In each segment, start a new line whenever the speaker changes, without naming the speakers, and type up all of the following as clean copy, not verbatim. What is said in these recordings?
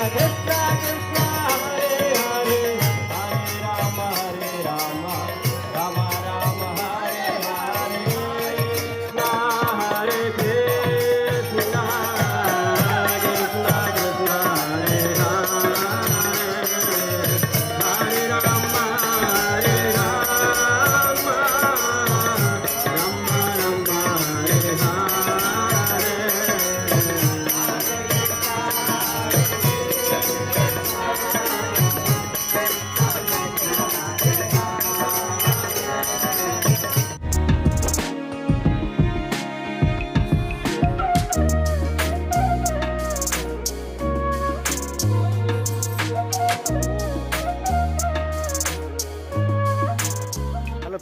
Hello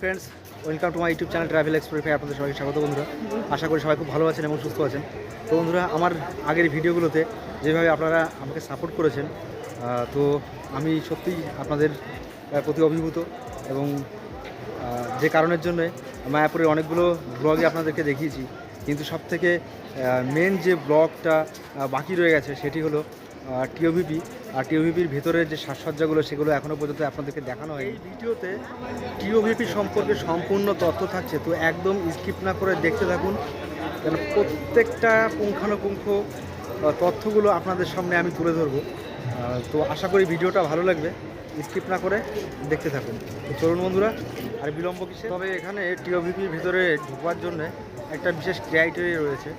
friends, welcome to my YouTube channel travel explore. আপনাদের সবাইকে স্বাগত বন্ধুরা। আশা করি সবাই খুব ভালো আছেন এবং সুস্থ আছেন। তো বন্ধুরা, আমার আগের ভিডিওগুলোতে যেভাবে আপনারা আমাকে সাপোর্ট করেছেন, তো আমি সত্যিই আপনাদের প্রতি অভিভূত। এবং যে কারণের জন্য মায়াপুরের অনেকগুলো ব্লগে আপনাদেরকে দেখিয়েছি, কিন্তু সবথেকে মেন যে ব্লগটা বাকি রয়ে গেছে সেটি হলো টিওভিপি। আর টিওভিপির ভেতরের যে সাজসজ্জাগুলো সেগুলো এখনও পর্যন্ত আপনাদেরকে দেখানো হয়। এই ভিডিওতে টিওভিপি সম্পর্কে সম্পূর্ণ তথ্য থাকছে, তো একদম স্কিপ না করে দেখতে থাকুন, কেন প্রত্যেকটা পুঙ্খানুপুঙ্খ তথ্যগুলো আপনাদের সামনে আমি তুলে ধরবো। তো আশা করি ভিডিওটা ভালো লাগবে, স্কিপ না করে দেখতে থাকুন। তো চলুন বন্ধুরা, আর বিলম্ব কিসে। তবে এখানে টিওভিপির ভেতরে ঢোকার জন্য একটা বিশেষ ক্রাইটেরিয়া রয়েছে,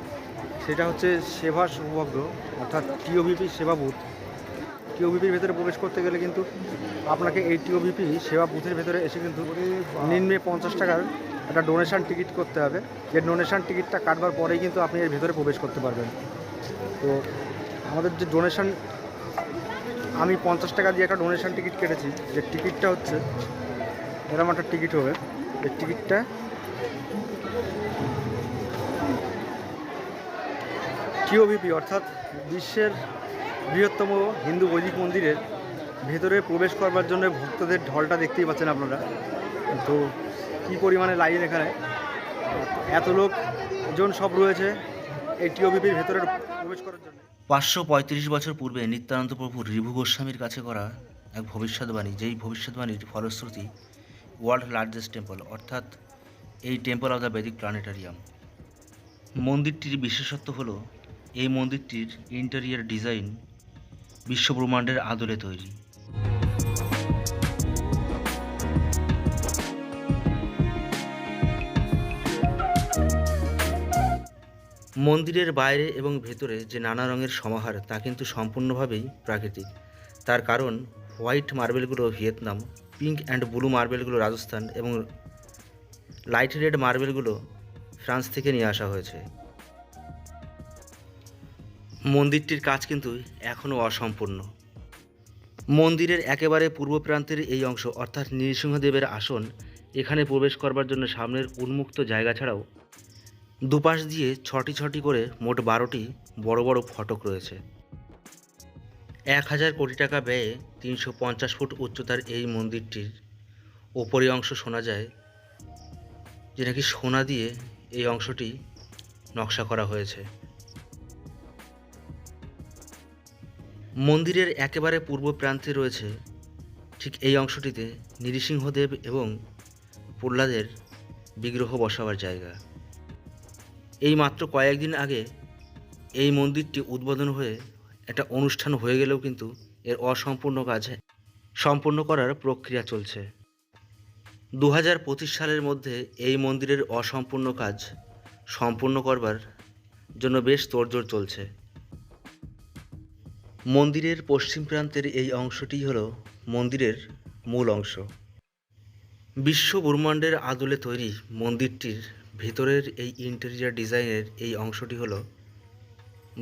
সেটা হচ্ছে সেবা সৌভাগ্য, অর্থাৎ টিওভিপি সেবা বুথ। টিওভিপির ভেতরে প্রবেশ করতে গেলে কিন্তু আপনাকে এই টিওভিপি সেবা বুথের ভেতরে এসে কিন্তু নিম্নে 50 টাকার একটা ডোনেশান টিকিট করতে হবে। যে ডোনেশান টিকিটটা কাটবার পরেই কিন্তু আপনি এর ভেতরে প্রবেশ করতে পারবেন। তো আমাদের যে ডোনেশান, আমি 50 টাকা দিয়ে একটা ডোনেশান টিকিট কেটেছি। যে টিকিটটা হচ্ছে এরকম একটা টিকিট হবে। এই টিকিটটা টিওভিপি অর্থাৎ বিশ্বের বৃহত্তম হিন্দু বৈদিক মন্দিরের ভেতরে প্রবেশ করবার জন্য ভক্তদের ঢলটা দেখতেই পাচ্ছেন আপনারা। তো কী পরিমাণে লাইন এখানে, এত লোকজন সব রয়েছে এই টিওভিপির ভেতরে প্রবেশ করার জন্য।
535 বছর পূর্বে নিত্যানন্দ প্রভুর ঋভু গোস্বামীর কাছে করা এক ভবিষ্যৎবাণী, যেই ভবিষ্যৎবাণীর ফলশ্রুতি ওয়ার্ল্ড লার্জেস্ট টেম্পল, অর্থাৎ এই টেম্পল অফ দ্য বেদিক প্ল্যানেটারিয়াম। মন্দিরটির বিশেষত্ব হলো এই মন্দিরটির ইন্টেরিয়ার ডিজাইন বিশ্বব্রহ্মাণ্ডের আদলে তৈরি। মন্দিরের বাইরে এবং ভেতরে যে নানা রঙের সমাহার, তা কিন্তু সম্পূর্ণভাবেই প্রাকৃতিক। তার কারণ হোয়াইট মার্বেলগুলো ভিয়েতনাম, পিঙ্ক অ্যান্ড ব্লু মার্বেলগুলো রাজস্থান এবং লাইট রেড মার্বেলগুলো ফ্রান্স থেকে নিয়ে আসা হয়েছে। মন্দিরটির কাজ কিন্তু এখনও অসম্পূর্ণ। মন্দিরের একেবারে পূর্ব প্রান্তের এই অংশ, অর্থাৎ নৃসিংহদেবের আসন, এখানে প্রবেশ করবার জন্য সামনের উন্মুক্ত জায়গা ছাড়াও দুপাশ দিয়ে ছটি করে মোট 12টি বড় বড় ফটক রয়েছে। 1000 কোটি টাকা ব্যয়ে 350 ফুট উচ্চতার এই মন্দিরটির ওপরের অংশ শোনা যায় যে নাকি সোনা দিয়ে এই অংশটি নকশা করা হয়েছে। মন্দিরের একেবারে পূর্ব প্রান্তে রয়েছে ঠিক এই অংশটিতে নৃসিংহদেব এবং প্রহ্লাদের বিগ্রহ বসাবার জায়গা। এই মাত্র কয়েকদিন আগে এই মন্দিরটি উদ্বোধন হয়ে একটা অনুষ্ঠান হয়ে গেলেও কিন্তু এর অসম্পূর্ণ কাজ সম্পূর্ণ করার প্রক্রিয়া চলছে। 2025 সালের মধ্যে এই মন্দিরের অসম্পূর্ণ কাজ সম্পূর্ণ করবার জন্য বেশ তোড়জোড় চলছে। মন্দিরের পশ্চিম প্রান্তের এই অংশটি হলো মন্দিরের মূল অংশ। বিশ্ব ব্রহ্মাণ্ডের আদলে তৈরি মন্দিরটির ভেতরের এই ইন্টেরিয়ার ডিজাইনের এই অংশটি হলো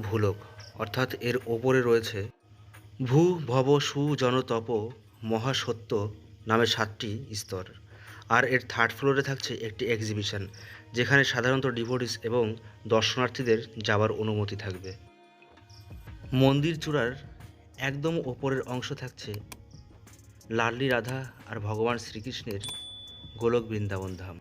ভূলোক, অর্থাৎ এর ওপরে রয়েছে ভূ ভব সু জন তপ মহাসত্য নামে 7টি স্তর। আর এর 3rd ফ্লোরে থাকছে একটি এক্সিবিশন, যেখানে সাধারণত ডিভোটিস এবং দর্শনার্থীদের যাবার অনুমতি থাকবে। মন্দির চূড়ার একদম ওপরের অংশ থাকছে লাডলি রাধা আর ভগবান শ্রীকৃষ্ণের গোলক বৃন্দাবন ধাম।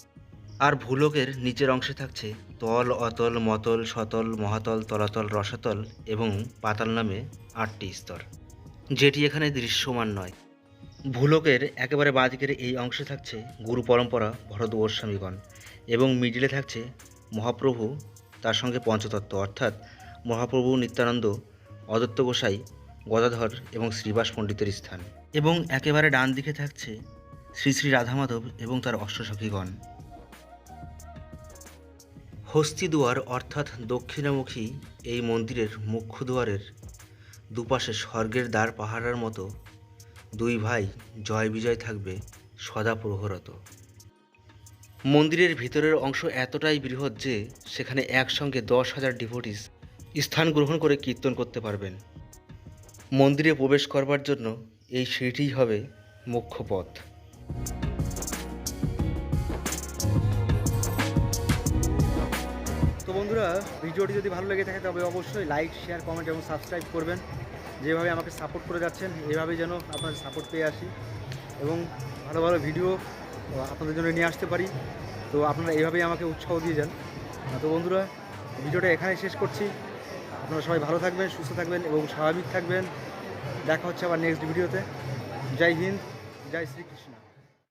আর ভূলোকের নিচের অংশে থাকছে তল, অতল, মতল, সতল, মহাতল, তলাতল, রসাতল এবং পাতাল নামে 8টি স্তর। যেটি এখানে দৃশ্যমান নয়। ভূলোকের একেবারে বাঁদিকের এই অংশে থাকছে গুরু পরম্পরা ভরত গোস্বামীগণ এবং মিডিলে থাকছে মহাপ্রভু, তার সঙ্গে পঞ্চতত্ত্ব অর্থাৎ মহাপ্রভু, নিত্যানন্দ, অদত্ত গোসাই, গদাধর এবং শ্রীবাস পণ্ডিতের স্থান। এবং একেবারে ডান দিকে থাকছে শ্রী শ্রী রাধামাধব এবং তার অষ্টসখীগণ। হস্তিদুয়ার অর্থাৎ দক্ষিণামুখী এই মন্দিরের মুখ্য দুয়ারের দুপাশে স্বর্গের দ্বার পাহারার মতো দুই ভাই জয় বিজয় থাকবে সদা প্রহরত। মন্দিরের ভিতরের অংশ এতটাই বৃহৎ যে সেখানে একসঙ্গে 10,000 ডিভোটিস স্থান গ্রহণ করে কীর্তন করতে পারবেন। মন্দিরে প্রবেশ করবার জন্য এই সিঁড়িটিই হবে মুখ্য পথ।
তো বন্ধুরা, ভিডিওটি যদি ভালো লেগে থাকে তবে অবশ্যই লাইক, শেয়ার, কমেন্ট এবং সাবস্ক্রাইব করবেন। যেভাবে আমাকে সাপোর্ট করে যাচ্ছেন এভাবেই যেন আপনাদের সাপোর্ট পেয়ে আসি এবং ভালো ভালো ভিডিও আপনাদের জন্য নিয়ে আসতে পারি। তো আপনারা এইভাবেই আমাকে উৎসাহ দিয়ে যান। তো বন্ধুরা, ভিডিওটা এখানে শেষ করছি। আপনারা সবাই ভালো থাকবেন, সুস্থ থাকবেন এবং স্বাভাবিক থাকবেন। দেখা হচ্ছে আবার নেক্সট ভিডিওতে। জয় হিন্দ, জয় শ্রীকৃষ্ণ।